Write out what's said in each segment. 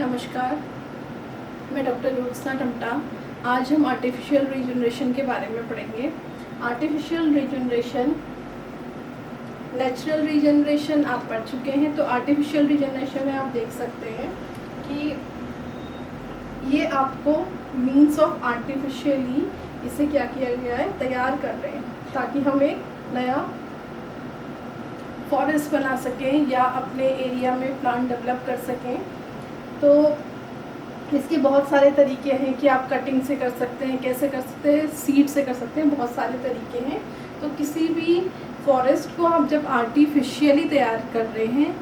नमस्कार, मैं डॉक्टर ज्योत्सना टमटा। आज हम आर्टिफिशियल रीजनरेशन के बारे में पढ़ेंगे। आर्टिफिशियल रीजनरेशन, नेचुरल रीजनरेशन आप पढ़ चुके हैं, तो आर्टिफिशियल रीजनरेशन में आप देख सकते हैं कि ये आपको मीन्स ऑफ आर्टिफिशियली इसे क्या किया गया है, तैयार कर रहे हैं ताकि हम एक नया फॉरेस्ट बना सकें या अपने एरिया में प्लांट डेवलप कर सकें। तो इसके बहुत सारे तरीके हैं कि आप कटिंग से कर सकते हैं, कैसे कर सकते हैं, सीड से कर सकते हैं, बहुत सारे तरीके हैं। तो किसी भी फॉरेस्ट को आप जब आर्टिफिशियली तैयार कर रहे हैं,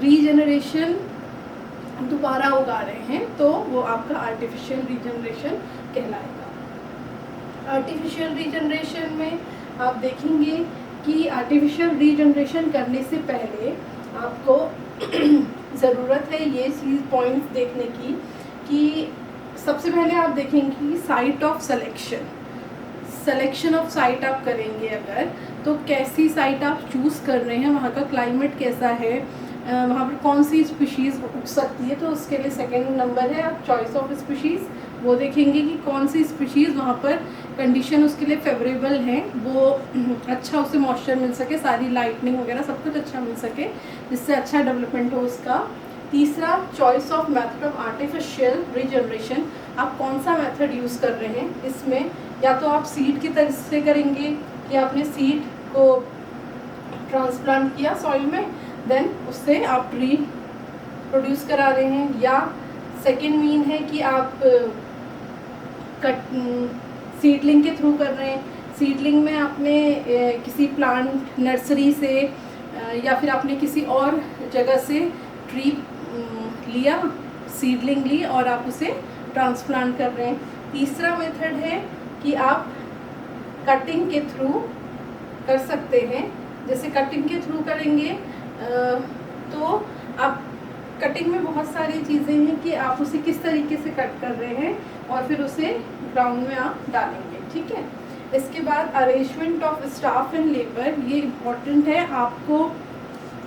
रीजनरेशन दोबारा उगा रहे हैं, तो वो आपका आर्टिफिशियल रीजनरेशन कहलाएगा। आर्टिफिशियल रीजनरेशन में आप देखेंगे कि आर्टिफिशियल रीजनरेशन करने से पहले आपको ज़रूरत है ये चीज़ पॉइंट्स देखने की कि सबसे पहले आप देखेंगे कि site of selection of site आप करेंगे अगर, तो कैसी साइट आप चूज़ कर रहे हैं, वहाँ का क्लाइमेट कैसा है, वहाँ पर कौन सी स्पीशीज़ उग सकती है। तो उसके लिए सेकंड नंबर है आप चॉइस ऑफ स्पीशीज़, वो देखेंगे कि कौन सी स्पीशीज़ वहाँ पर कंडीशन उसके लिए फेवरेबल है, वो अच्छा उसे मॉइस्चर मिल सके, सारी लाइटनिंग वगैरह सब कुछ अच्छा मिल सके, जिससे अच्छा डेवलपमेंट हो उसका। तीसरा, choice of method of artificial regeneration, आप कौन सा मेथड यूज़ कर रहे हैं। इसमें या तो आप सीड की तरह से करेंगे कि आपने सीड को ट्रांसप्लांट किया सॉइल में, देन उससे आप ट्री प्रोड्यूस करा रहे हैं, या सेकेंड मीन है कि आप सीडलिंग के थ्रू कर रहे हैं। सीडलिंग में आपने किसी प्लांट नर्सरी से या फिर आपने किसी और जगह से ट्री लिया, सीडलिंग ली और आप उसे ट्रांसप्लांट कर रहे हैं। तीसरा मेथड है कि आप कटिंग के थ्रू कर सकते हैं। जैसे कटिंग के थ्रू करेंगे तो आप कटिंग में बहुत सारी चीज़ें हैं कि आप उसे किस तरीके से कट कर रहे हैं और फिर उसे ग्राउंड में आप डालेंगे, ठीक है। इसके बाद arrangement of staff and labour, ये इम्पॉर्टेंट है। आपको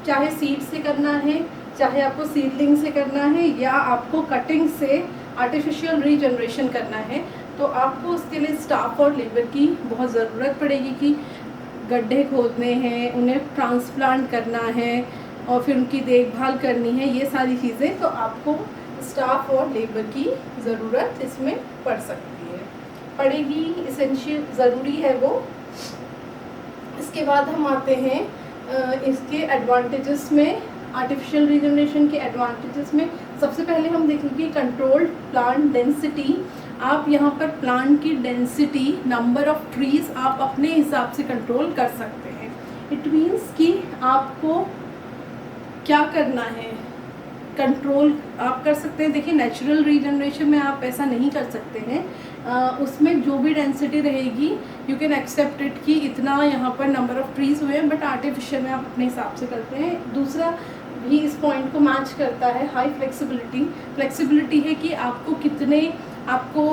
चाहे सीड से करना है, चाहे आपको सीडलिंग से करना है, या आपको कटिंग से आर्टिफिशियल रीजनरेशन करना है, तो आपको उसके लिए स्टाफ और लेबर की बहुत ज़रूरत पड़ेगी कि गड्ढे खोदने हैं, उन्हें ट्रांसप्लांट करना है और फिर उनकी देखभाल करनी है, ये सारी चीज़ें। तो आपको स्टाफ और लेबर की ज़रूरत इसमें पड़ सकती है, पड़ेगी, इसेंशियल ज़रूरी है वो। इसके बाद हम आते हैं इसके एडवांटेजेस में। आर्टिफिशियल रीजनरेशन के एडवांटेजेस में सबसे पहले हम देखेंगे कंट्रोल्ड प्लांट डेंसिटी। आप यहाँ पर प्लांट की डेंसिटी, नंबर ऑफ ट्रीज आप अपने हिसाब से कंट्रोल कर सकते हैं। इट मीन्स कि आपको क्या करना है, कंट्रोल आप कर सकते हैं। देखिए, नेचुरल रीजनरेशन में आप ऐसा नहीं कर सकते हैं। उसमें जो भी डेंसिटी रहेगी यू कैन एक्सेप्ट इट कि इतना यहाँ पर नंबर ऑफ ट्रीज हुए हैं, बट आर्टिफिशियल में आप अपने हिसाब से करते हैं। दूसरा भी इस पॉइंट को मैच करता है, हाई फ्लेक्सिबिलिटी है कि आपको कितने, आपको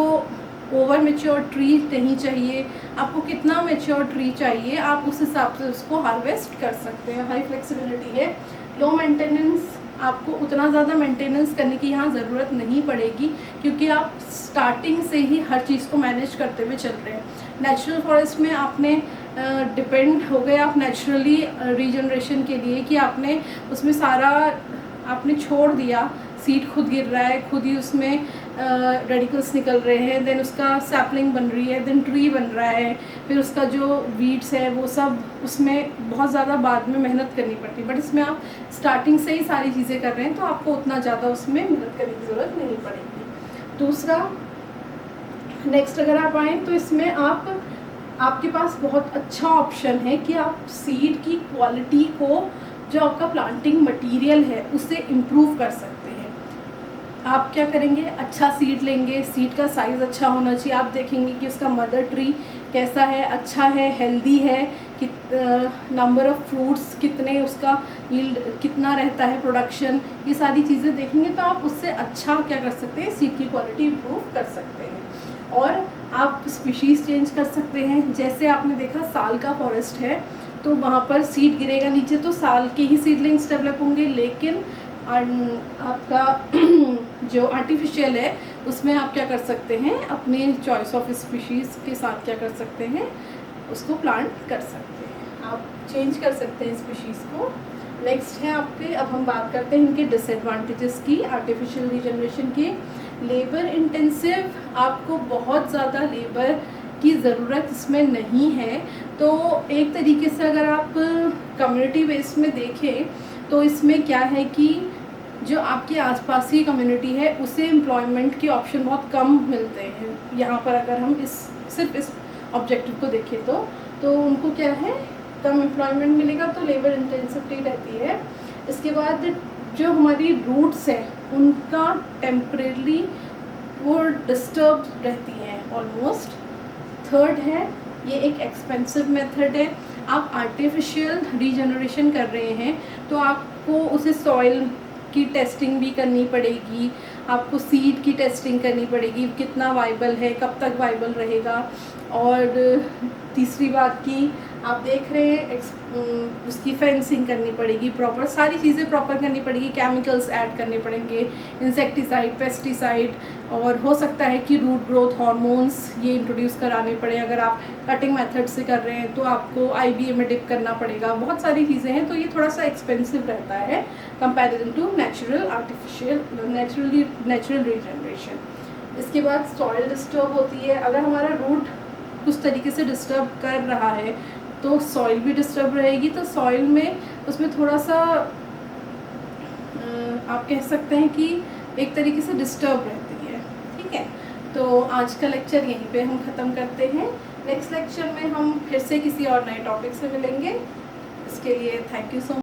ओवर मेच्योर ट्री नहीं चाहिए, आपको कितना मेच्योर ट्री चाहिए, आप उस हिसाब से उसको हार्वेस्ट कर सकते हैं। हाई फ्लेक्सिबिलिटी है। लो मेंटेनेंस, आपको उतना ज़्यादा मेंटेनेंस करने की यहाँ ज़रूरत नहीं पड़ेगी क्योंकि आप स्टार्टिंग से ही हर चीज़ को मैनेज करते हुए चल रहे हैं। नेचुरल फॉरेस्ट में आपने डिपेंड हो गए आप नेचुरली रीजनरेशन के लिए कि आपने उसमें सारा आपने छोड़ दिया, सीड खुद गिर रहा है, खुद ही उसमें रेडिकल्स निकल रहे हैं, देन उसका सैपलिंग बन रही है, देन ट्री बन रहा है, फिर उसका जो वीड्स है वो सब, उसमें बहुत ज़्यादा बाद में मेहनत करनी पड़ती है। बट इसमें आप स्टार्टिंग से ही सारी चीज़ें कर रहे हैं तो आपको उतना ज़्यादा उसमें मेहनत करने की ज़रूरत नहीं पड़ेगी। दूसरा, नेक्स्ट अगर आप आएँ तो इसमें आपके पास बहुत अच्छा ऑप्शन है कि आप सीड की क्वालिटी को, जो आपका प्लांटिंग मटेरियल है, उससे इम्प्रूव कर सकते हैं। आप क्या करेंगे, अच्छा सीड लेंगे, सीड का साइज़ अच्छा होना चाहिए। आप देखेंगे कि उसका मदर ट्री कैसा है, अच्छा है, हेल्दी है, नंबर ऑफ फ्रूट्स कितने, उसका यील्ड कितना रहता है, प्रोडक्शन, ये सारी चीज़ें देखेंगे तो आप उससे अच्छा क्या कर सकते हैं, सीड की क्वालिटी इम्प्रूव कर सकते हैं। और आप स्पीशीज़ चेंज कर सकते हैं। जैसे आपने देखा साल का फॉरेस्ट है तो वहाँ पर सीड गिरेगा नीचे तो साल के ही सीडलिंग्स डेवलप होंगे, लेकिन आपका जो आर्टिफिशियल है उसमें आप क्या कर सकते हैं, अपने चॉइस ऑफ स्पीशीज़ के साथ क्या कर सकते हैं, उसको प्लांट कर सकते हैं, आप चेंज कर सकते हैं स्पीशीज़ को। नेक्स्ट है आपके, अब हम बात करते हैं इनके डिसएडवांटेजेस की आर्टिफिशियल रीजनरेशन के। लेबर इंटेंसिव, आपको बहुत ज़्यादा लेबर की ज़रूरत इसमें नहीं है। तो एक तरीके से अगर आप कम्युनिटी बेस में देखें तो इसमें क्या है कि जो आपके आसपास की कम्युनिटी है उसे एम्प्लॉयमेंट के ऑप्शन बहुत कम मिलते हैं। यहाँ पर अगर हम सिर्फ इस ऑब्जेक्टिव को देखें तो उनको क्या है, कम एम्प्लॉयमेंट मिलेगा, तो लेबर इंटेंसिटी रहती है। इसके बाद जो हमारी रूट्स है उनका टेम्परेली वो डिस्टर्ब रहती हैं ऑलमोस्ट। थर्ड है, ये एक एक्सपेंसिव मेथड है। आप आर्टिफिशियल रीजनरेशन कर रहे हैं तो आपको उसे सॉइल की टेस्टिंग भी करनी पड़ेगी, आपको सीड की टेस्टिंग करनी पड़ेगी, कितना वाइबल है, कब तक वाइबल रहेगा। और तीसरी बात की आप देख रहे हैं उसकी फेंसिंग करनी पड़ेगी, प्रॉपर सारी चीज़ें प्रॉपर करनी पड़ेगी, केमिकल्स ऐड करने पड़ेंगे, इंसेक्टिसाइड, पेस्टिसाइड, और हो सकता है कि रूट ग्रोथ हार्मोन्स ये इंट्रोड्यूस कराने पड़े। अगर आप कटिंग मेथड से कर रहे हैं तो आपको IBA में डिप करना पड़ेगा, बहुत सारी चीज़ें हैं। तो ये थोड़ा सा एक्सपेंसिव रहता है कंपैरिजन टू नेचुरल रीजनरेशन। इसके बाद सॉइल डिस्टर्ब होती है। अगर हमारा रूट कुछ तरीके से डिस्टर्ब कर रहा है तो सॉइल भी डिस्टर्ब रहेगी, तो सॉइल में उसमें थोड़ा सा आप कह सकते हैं कि एक तरीके से डिस्टर्ब रहती है। ठीक है, तो आज का लेक्चर यहीं पे हम ख़त्म करते हैं। नेक्स्ट लेक्चर में हम फिर से किसी और नए टॉपिक से मिलेंगे। इसके लिए थैंक यू सो मच।